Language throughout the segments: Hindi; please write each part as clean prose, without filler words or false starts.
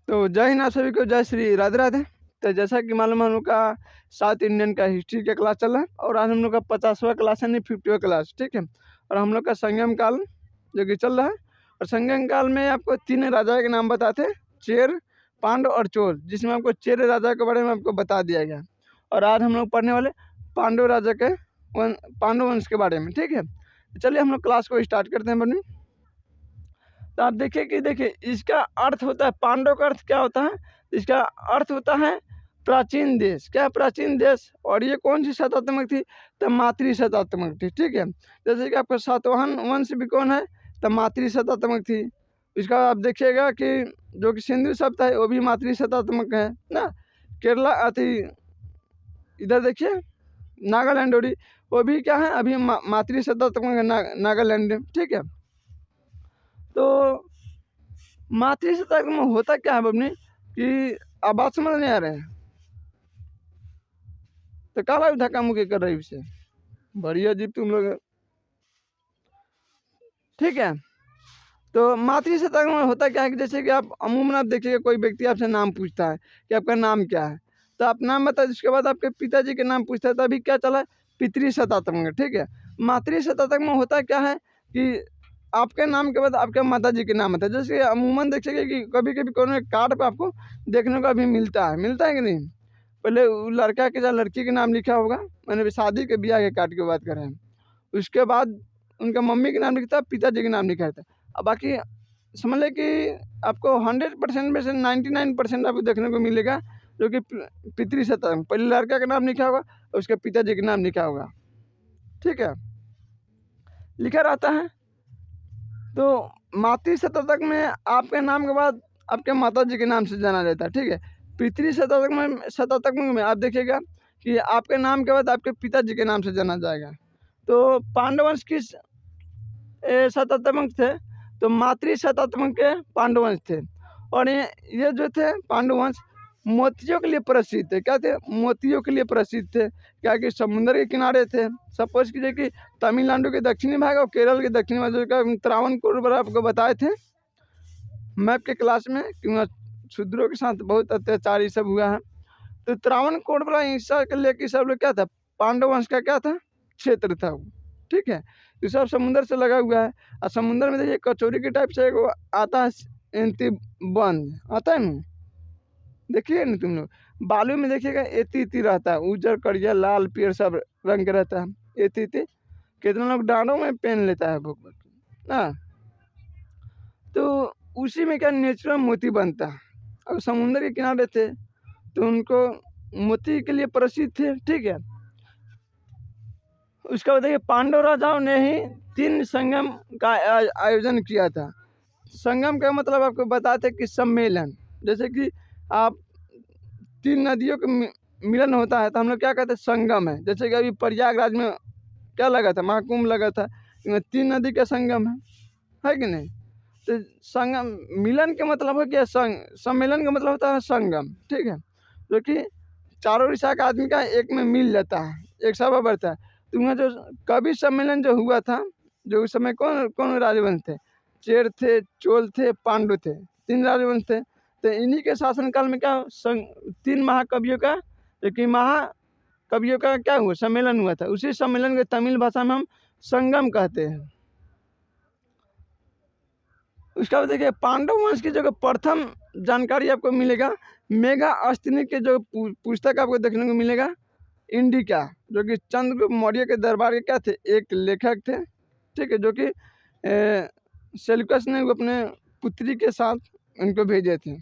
तो जय हिंद आप सभी को, जय श्री राधे राधे। तो जैसा कि मालूम है हम लोग का साउथ इंडियन का हिस्ट्री का क्लास चल रहा है और आज हम लोग का 50वां क्लास है, नहीं 50वां क्लास, ठीक है। और हम लोग का संगम काल जो कि चल रहा है, और संगम काल में आपको 3 राजा के नाम बताते हैं, चेर, पांडव और चोल, जिसमें आपको चेर राजा के बारे में आपको बता दिया गया। और आज हम लोग पढ़ने वाले पांडव राजा के पांडव वंश के बारे में, ठीक है। तो चलिए हम लोग क्लास को स्टार्ट करते हैं बनी। तो आप देखिए इसका अर्थ होता है, पांडव का अर्थ क्या होता है, इसका अर्थ होता है प्राचीन देश। क्या प्राचीन देश? और ये कौन सी शतात्मक थी? तो मातृ शतात्मक थी, ठीक है। जैसे कि आपका सातवाहन वंश भी कौन है? तो मातृ शतात्मक थी। इसका आप देखिएगा कि जो कि सिंधु शब्द है वो भी मातृ शतात्मक है ना। केरला अति इधर देखिए नागालैंड और वो भी क्या है, अभी मातृ शतात्मक है नागालैंड, ठीक है। तो मातृ शतक में होता क्या है बबनी कि अब बात समझ नहीं आ रहे हैं तो काला धक्का मुक्की कर रही उसे, बड़ी अजीब तुम लोग, ठीक है। तो मातृ शतक में होता क्या है कि जैसे कि आप अमूमन आप देखिएगा कोई व्यक्ति आपसे नाम पूछता है कि आपका नाम क्या है, तो आप नाम बताए, उसके बाद आपके पिताजी के नाम पूछता है, तो अभी क्या चला है, पितृ शतात्मक, ठीक है। मातृ शतात्मक में होता क्या है कि आपके नाम के बाद आपके माता जी के नाम आता है। जैसे अमूमन देखिएगा कि कभी कभी कोनो कार्ड पे आपको देखने को अभी मिलता है कि नहीं। पहले लड़का के या लड़की के नाम लिखा होगा, मैंने भी शादी के ब्याह के कार्ड की बात कर रहे हैं, उसके बाद उनका मम्मी के नाम लिखता है, पिताजी के नाम लिखा रहता है। अब बाकी समझ लें कि आपको 100% में से 99% आपको देखने को मिलेगा जो कि पितृ शतक, पहले लड़का का नाम लिखा होगा और उसके पिताजी के नाम लिखा होगा, ठीक है, लिखा रहता है। तो मातृ शतक में आपके नाम के बाद आपके माता जी के नाम से जाना जाता है, ठीक है। पितृ शतक में आप देखिएगा कि आपके नाम के बाद आपके पिताजी के नाम से जाना जाएगा। तो पांडवंश किस शतात्मक थे? तो मातृ शतात्मक के पांडवंश थे। और ये जो थे पांडवंश मोतियों के लिए प्रसिद्ध थे। क्या थे? मोतियों के लिए प्रसिद्ध थे, क्या कि समुद्र के किनारे थे। सपोज कीजिए कि तमिलनाडु के दक्षिणी भाग और केरल के दक्षिणी भाग का त्रावणकोर आपको बताए थे मैप के क्लास में कि वहाँ शूद्रों के साथ बहुत अत्याचार ये सब हुआ है। तो त्रावणकोर वाला हिस्सा के लेके सब लोग क्या था, पांडव वंश का क्या था, क्षेत्र था वो, ठीक है। ये सब समुद्र से लगा हुआ है। और समुद्र में देखिए कचौरी के टाइप से एक आता है, एंती बंद आता है ना, देखिए ना तुम लोग, बालू में देखिएगा एती इति रहता है, उजर करिया लाल पीर सब रंग के रहता है एती इति। कितना लोग डांडों में पहन लेता है भूख ना। तो उसी में क्या नेचुरल मोती बनता है। और समुद्र के किनारे थे तो उनको मोती के लिए प्रसिद्ध थे, ठीक है। उसके बाद देखिए पांडव राजाओं ने ही 3 संगम का आयोजन किया था। संगम का मतलब आपको बताते कि सम्मेलन, जैसे कि आप 3 नदियों का मिलन होता है तो हम लोग क्या कहते हैं, संगम है। जैसे कि अभी प्रयागराज में क्या लगा था, महाकुंभ लगा था, 3 नदी का संगम है कि नहीं। तो संगम मिलन का मतलब हो गया सम्मेलन का मतलब होता है संगम, ठीक है, जो कि चारों दिशा का आदमी का एक में मिल जाता है, एक सभा बढ़ता है। तो वहाँ जो कवि सम्मेलन जो हुआ था, जो उस समय कौन कौन राजवंश थे, चेर थे, चोल थे, पांडु थे, 3 राजवंश थे। तो इन्हीं के शासनकाल में क्या 3 महाकवियों का, जो कि महाकवियों का क्या हुआ, सम्मेलन हुआ था। उसी सम्मेलन के तमिल भाषा में हम संगम कहते हैं। उसका बाद देखिए पांडव वंश की जो प्रथम जानकारी आपको मिलेगा, मेगा अस्तिनी के जो पुस्तक आपको देखने को मिलेगा, इंडिका, जो कि चंद्रगुप्त मौर्य के दरबार के क्या थे, एक लेखक थे, ठीक है, जो कि सेल्यूकस ने अपने पुत्री के साथ उनको भेजे थे।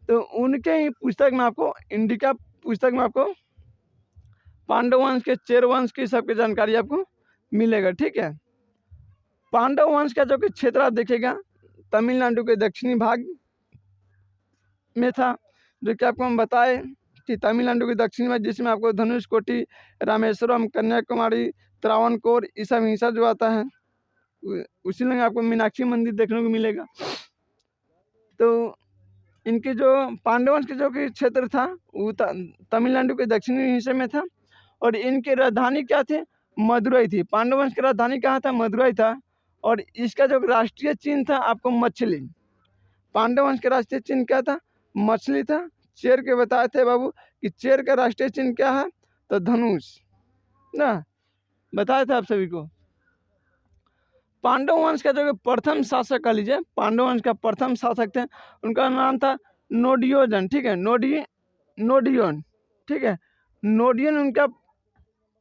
तो उनके ही पुस्तक में आपको, इंडिका पुस्तक में आपको पांडव वंश के, चेर वंश की सबकी जानकारी आपको मिलेगा, ठीक है। पांडव वंश का जो कि क्षेत्र आप देखिएगा तमिलनाडु के दक्षिणी भाग में था, जो कि आपको हम बताए कि तमिलनाडु के दक्षिणी भाग, जिसमें आपको धनुषकोटी, रामेश्वरम, कन्याकुमारी, त्रावणकोर, ये सब हिस्सा जो आता है, उसी में आपको मीनाक्षी मंदिर देखने को मिलेगा। तो इनके जो पांडव वंश के जो कि क्षेत्र था वो तमिलनाडु के दक्षिणी हिस्से में था। और इनकी राजधानी क्या थी, मदुरई थी। पांडव वंश की राजधानी कहाँ था, मदुरई था। और इसका जो राष्ट्रीय चिन्ह था आपको मछली, पांडव वंश का राष्ट्रीय चिन्ह क्या था? मछली था। चेर के बताए थे बाबू कि चेर का राष्ट्रीय चिन्ह क्या है? तो धनुष ना, बताया था आप सभी को। पांडव वंश का जो प्रथम शासक कह लीजिए, पांडव वंश का प्रथम शासक थे, उनका नाम था नोडियोजन। ठीक है, नोडियन। ठीक है, नोडियन उनका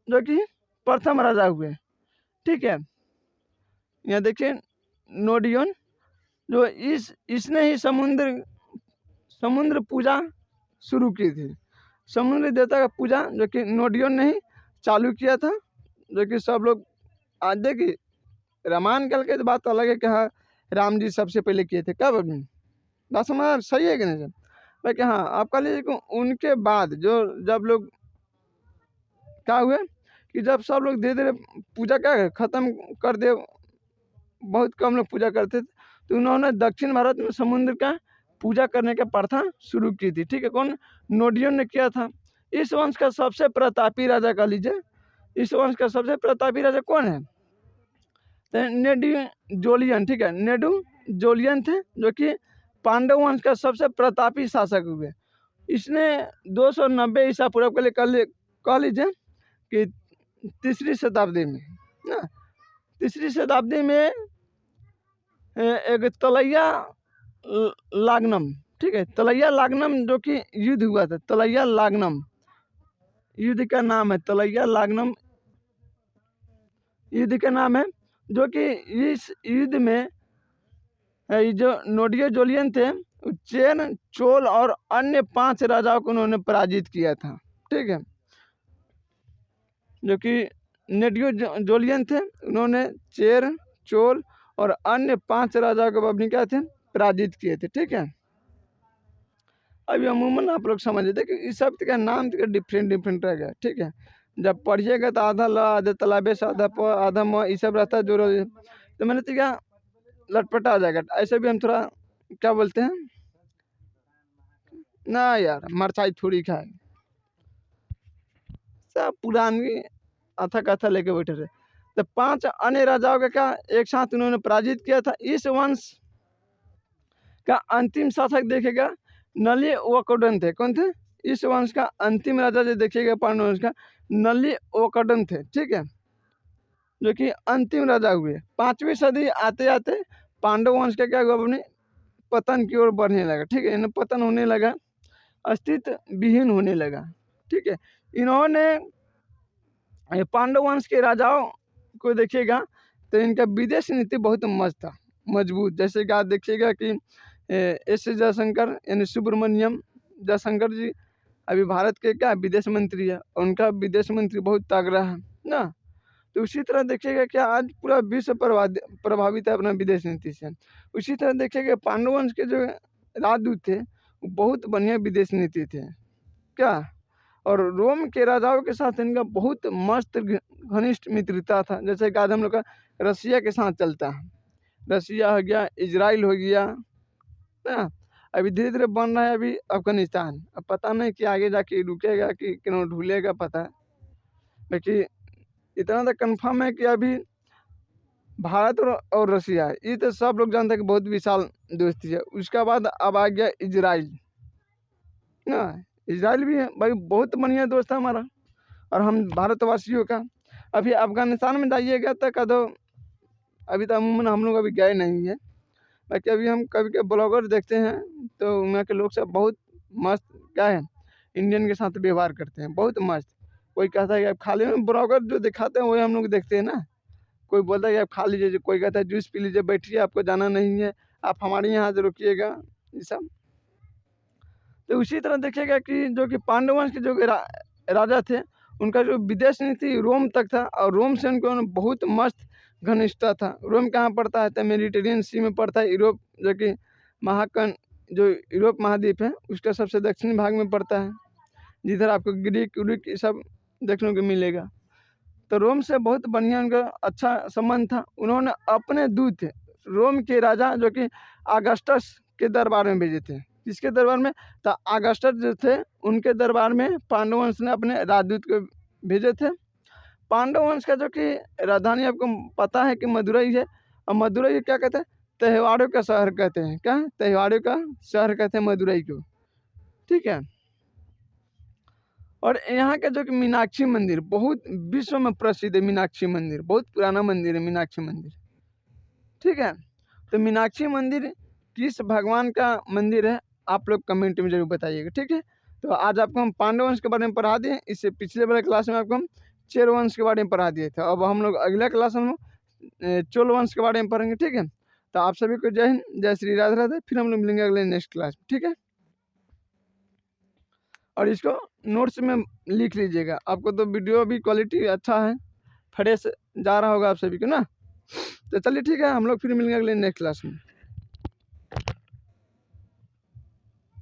जो कि प्रथम राजा हुए। ठीक है, यहाँ देखिए नोडियन जो इसने ही समुद्र पूजा शुरू की थी। समुद्र देवता का पूजा जो कि नोडियन ने ही चालू किया था। जो कि सब लोग आज देखिए रामायण काल के बात अलग है कि हाँ राम जी सबसे पहले किए थे। कब अभी बात समझ सही है कि नहीं सर? बाकी हाँ आप कह लीजिए कि उनके बाद जो जब लोग क्या हुए कि जब सब लोग धीरे धीरे पूजा क्या खत्म कर दे, बहुत कम लोग पूजा करते थे, तो उन्होंने दक्षिण भारत में समुद्र का पूजा करने का प्रथा शुरू की थी। ठीक है, कौन? नोडियन ने किया था। इस वंश का सबसे प्रतापी राजा कह लीजिए, इस वंश का सबसे प्रतापी राजा कौन है? तो नेडुजोलियन। ठीक है, नेडुजोलियन थे जो कि पांडव वंश का सबसे प्रतापी शासक हुए। इसने 290 ईसा पूर्व के लिए कह लीजिए कि तीसरी शताब्दी में ना, तीसरी शताब्दी में एक तलैया लागनम। ठीक है, तलैया लागनम जो कि युद्ध हुआ था, तलैया लागनम युद्ध का नाम है, तलैया लागनम युद्ध का नाम है। जो कि इस युद्ध में जो नोडियोजोलियन थे चेन, चोल और अन्य 5 राजाओं को उन्होंने पराजित किया था। ठीक है, जो कि नेडियोजोलियन थे, उन्होंने चेर, चोल और अन्य 5 राजाओं को अपनी क्या थे पराजित किए थे। ठीक है, अभी अमूमन आप लोग समझ लेते कि इस शब्द का नाम डिफरेंट रह गया। ठीक है, जब पढ़िएगा तो आधा ल, आधे तलाबे से, आधा प, आधा म, ये सब रहता है जो तो मैंने तो क्या लटपटा आ जाएगा। ऐसे भी हम थोड़ा क्या बोलते हैं ना यार, मरचाई थोड़ी खाए, सब पुरानी अथा कथा लेके बैठे थे। तो 5 अन्य राजाओं का क्या एक साथ उन्होंने पराजित किया था। इस वंश का अंतिम शासक देखेगा नली वकोडन थे। कौन थे? इस वंश का अंतिम राजा जो देखिएगा पांडव वंश का नली वकोडन थे। ठीक है, जो कि अंतिम राजा हुए। 5वीं सदी आते आते पांडव वंश का क्या हुआ, अपने पतन की ओर बढ़ने लगा। ठीक है, इन्हें पतन होने लगा, अस्तित्व विहीन होने लगा। ठीक है, इन्होंने पांडव वंश के राजाओं को देखिएगा तो इनका विदेश नीति बहुत मस्त था, मजबूत। जैसे कि आप देखिएगा कि एस जयशंकर यानी सुब्रमण्यम जयशंकर जी अभी भारत के क्या विदेश मंत्री है, उनका विदेश मंत्री बहुत तगड़ा है ना। तो उसी तरह देखिएगा कि आज पूरा विश्व प्रभावित है अपना विदेश नीति से। उसी तरह देखिएगा पांडव वंश के जो राजदूत थे बहुत बढ़िया विदेश नीति थे क्या, और रोम के राजाओं के साथ इनका बहुत मस्त घनिष्ठ मित्रता था। जैसे कि आज हम लोग का रसिया के साथ चलता है, रसिया हो गया, इजराइल हो गया ना, अभी धीरे धीरे बन रहा है अभी अफगानिस्तान। अब पता नहीं कि आगे जाके रुकेगा कि क्यों ढूलेगा, पता है। लेकिन इतना तो कंफर्म है कि अभी भारत और रसिया ये तो सब लोग जानते हैं कि बहुत विशाल दोस्ती है। उसके बाद अब आ गया इजराइल ना, इजराइल भी है भाई, बहुत बढ़िया दोस्त है हमारा और हम भारतवासियों का। अभी अफगानिस्तान में जाइएगा तो कदो, अभी तो अमूमन हम लोग अभी गए नहीं है, बाकी अभी हम कभी के ब्लॉगर देखते हैं तो वहाँ के लोग सब बहुत मस्त क्या है इंडियन के साथ व्यवहार करते हैं, बहुत मस्त। कोई कहता है कि आप खा लीजिए, ब्लॉगर जो दिखाते हैं वही हम लोग देखते हैं ना। कोई बोलता है कि आप खा लीजिए, कोई कहता है जूस पी लीजिए, बैठिए आपको जाना नहीं है, आप हमारे यहाँ से रुकिएगा, ये सब। तो उसी तरह देखिएगा कि जो कि पांडव वंश के जो राजा थे उनका जो विदेश नीति रोम तक था, और रोम से उनको बहुत मस्त घनिष्ठता था। रोम कहाँ पड़ता है? तो मेडिटेरियन सी में पड़ता है, यूरोप जो कि महाकंड जो यूरोप महाद्वीप है उसका सबसे दक्षिणी भाग में पड़ता है, जिधर आपको ग्रीक व्रीक ये सब देखने को मिलेगा। तो रोम से बहुत बढ़िया उनका अच्छा संबंध था। उन्होंने अपने दूत रोम के राजा जो कि अगस्टस के दरबार में भेजे थे। किसके दरबार में? तो अगस्टस जो थे उनके दरबार में पांडव वंश ने अपने राजदूत को भेजे थे। पांडव वंश का जो कि राजधानी आपको पता है कि मदुरई है, और मदुरई क्या कहते हैं? त्योहारों का शहर कहते हैं। क्या? त्योहारों का शहर कहते हैं मदुरई को। ठीक है। और यहाँ का जो कि मीनाक्षी मंदिर बहुत विश्व में प्रसिद्ध है। मीनाक्षी मंदिर बहुत पुराना मंदिर है, मीनाक्षी मंदिर। ठीक है। तो मीनाक्षी मंदिर किस भगवान का मंदिर है, आप लोग कमेंट में जरूर बताइएगा। ठीक है। तो आज आपको हम पांडव वंश के बारे में पढ़ा दिए। इससे पिछले वाले क्लास में आपको हम चेर वंश के बारे में पढ़ा दिए थे। अब हम लोग अगला क्लास में चोल वंश के बारे में पढ़ेंगे। ठीक है। तो आप सभी को जय हिंद, जय श्री राधे राधे। फिर हम लोग मिलेंगे अगले नेक्स्ट क्लास में। ठीक है। और इसको नोट्स में लिख लीजिएगा। आपको तो वीडियो भी क्वालिटी अच्छा है, फ्रेश जा रहा होगा आप सभी को ना। तो चलिए ठीक है, हम लोग फिर मिलेंगे अगले नेक्स्ट क्लास में।